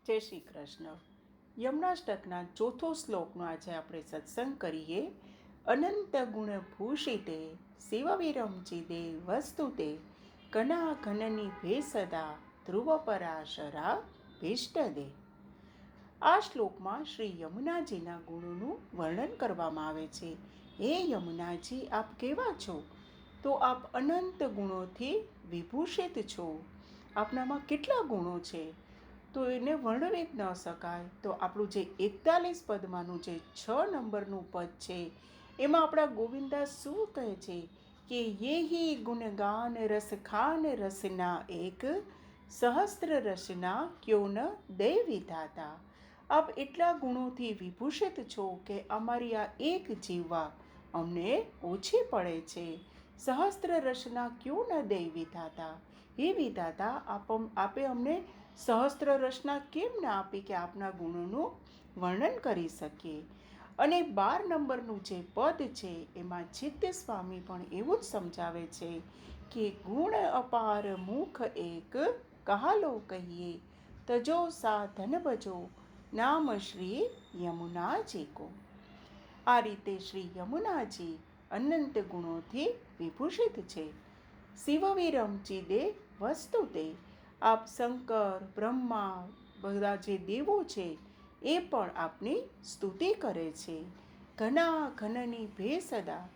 જય શ્રી કૃષ્ણ. યમનાષ્ટકના ચોથો શ્લોકનો આજે આપણે સત્સંગ કરીએ. અનંત ગુણ ભૂષિતે શિવવિરમચિદે વસ્તુતે કના ઘનની ભેસદા ધ્રુવપરાશરા ભીષ્ટદે. આ શ્લોકમાં શ્રી યમુનાજીના ગુણોનું વર્ણન કરવામાં આવે છે. હે યમુનાજી, આપ કેવા છો? તો આપ અનંત ગુણોથી વિભૂષિત છો. આપનામાં કેટલા ગુણો છે તો એને વર્ણવી જ ન શકાય. તો આપણું જે 41 પદમાંનું જે 6 નંબરનું પદ છે એમાં આપણા ગોવિંદાસ શું કહે છે કે યેહી ગુણગાન રસ ખાન રસના એક સહસ્ત્ર રસના ક્યો ન દે વિધાતા. આપ એટલા ગુણોથી વિભૂષિત છો કે અમારી આ એક જીવવા અમને ઓછી પડે છે. સહસ્ત્ર રસના ક્યો ન દે વિધાતા. હે વિધાતા, આપે અમને સહસ્ત્ર રચના કેમ ના આપી કે આપના ગુણોનું વર્ણન કરી શકીએ. અને 12 નંબરનું જે પદ છે એમાં ચિત્ત સ્વામી પણ એવું જ સમજાવે છે કે ગુણ અપાર મુખ એક કહાલો કહીએ તજો સાધન ભજો નામ શ્રી યમુનાજી કો. આ રીતે શ્રી યમુનાજી અનંત ગુણોથી વિભૂષિત છે. શિવવિરમચિદે વસ્તુતે. આપ શંકર, બ્રહ્મા, બધા જે દેવો છે એ પણ આપની સ્તુતિ કરે છે. ઘના ઘનની ભેસદા,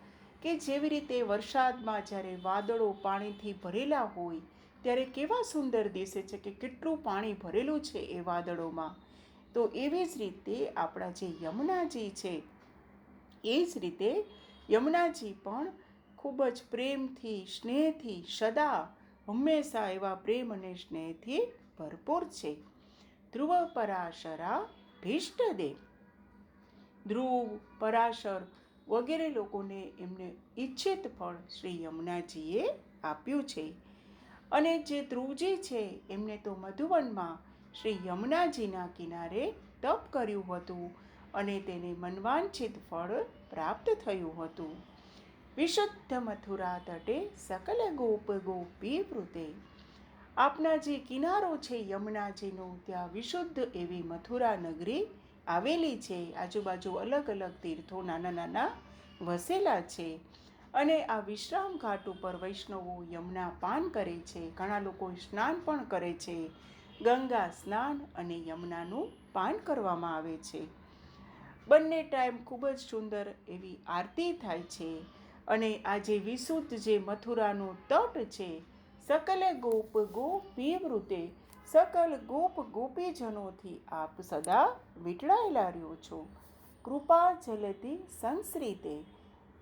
કે જેવી રીતે વરસાદમાં જ્યારે વાદળો પાણીથી ભરેલા હોય ત્યારે કેવા સુંદર દિશે છે કે કેટલું પાણી ભરેલું છે એ વાદળોમાં. તો એવી જ રીતે આપણા જે યમુનાજી છે એ જ રીતે યમુનાજી પણ ખૂબ જ પ્રેમથી, સ્નેહથી, સદા હંમેશા એવા પ્રેમ અને સ્નેહથી ભરપૂર છે. ધ્રુવ પરાશરા ભીષ્ટદે. ધ્રુવ, પરાશર વગેરે લોકોને એમને ઈચ્છિત ફળ શ્રી યમુનાજીએ આપ્યું છે. અને જે ધ્રુવજી છે એમને તો મધુવનમાં શ્રી યમુનાજીના કિનારે તપ કર્યું હતું અને તેને મનવાંછિત ફળ પ્રાપ્ત થયું હતું. વિશુદ્ધ મથુરા તટે સકલ ગોપ ગોપી વૃતે. આપના જે કિનારો છે યમુનાજીનો, ત્યાં વિશુદ્ધ એવી મથુરા નગરી આવેલી છે. આજુબાજુ અલગ અલગ તીર્થો નાના નાના વસેલા છે. અને આ વિશ્રામ ઘાટ ઉપર વૈષ્ણવો યમુના પાન કરે છે. ઘણા લોકો સ્નાન પણ કરે છે. ગંગા સ્નાન અને યમુનાનું પાન કરવામાં આવે છે. બંને ટાઈમ ખૂબ જ સુંદર એવી આરતી થાય છે. અને આ જે વિશુદ્ધ જે મથુરાનો તટ છે, સકલ ગોપ ગોપી વૃતે, સકલ ગોપ ગોપીજનોથી આપ સદા વીંટળાયેલા રહ્યો છો. કૃપા જલતી સંશ્રિતે.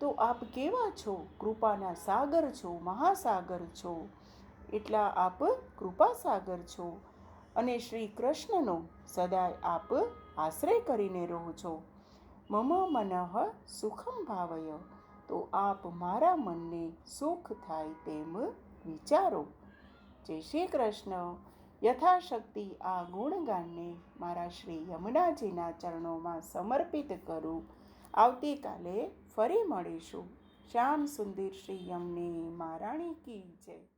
તો આપ કેવા છો? કૃપાના સાગર છો, મહાસાગર છો. એટલા આપ કૃપાસાગર છો. અને શ્રી કૃષ્ણનો સદાય આપ આશ્રય કરીને રહો છો. મમ મનઃ સુખમ ભાવય. તો આપ મારા મનને સુખ થાય તેમ વિચારો. જય શ્રી કૃષ્ણ. યથાશક્તિ આ ગુણગાનને મારા શ્રી યમુનાજીના ચરણોમાં સમર્પિત કરું. આવતીકાલે ફરી મળીશું. શ્યામ સુંદર શ્રી યમને મહારાણી કી જય.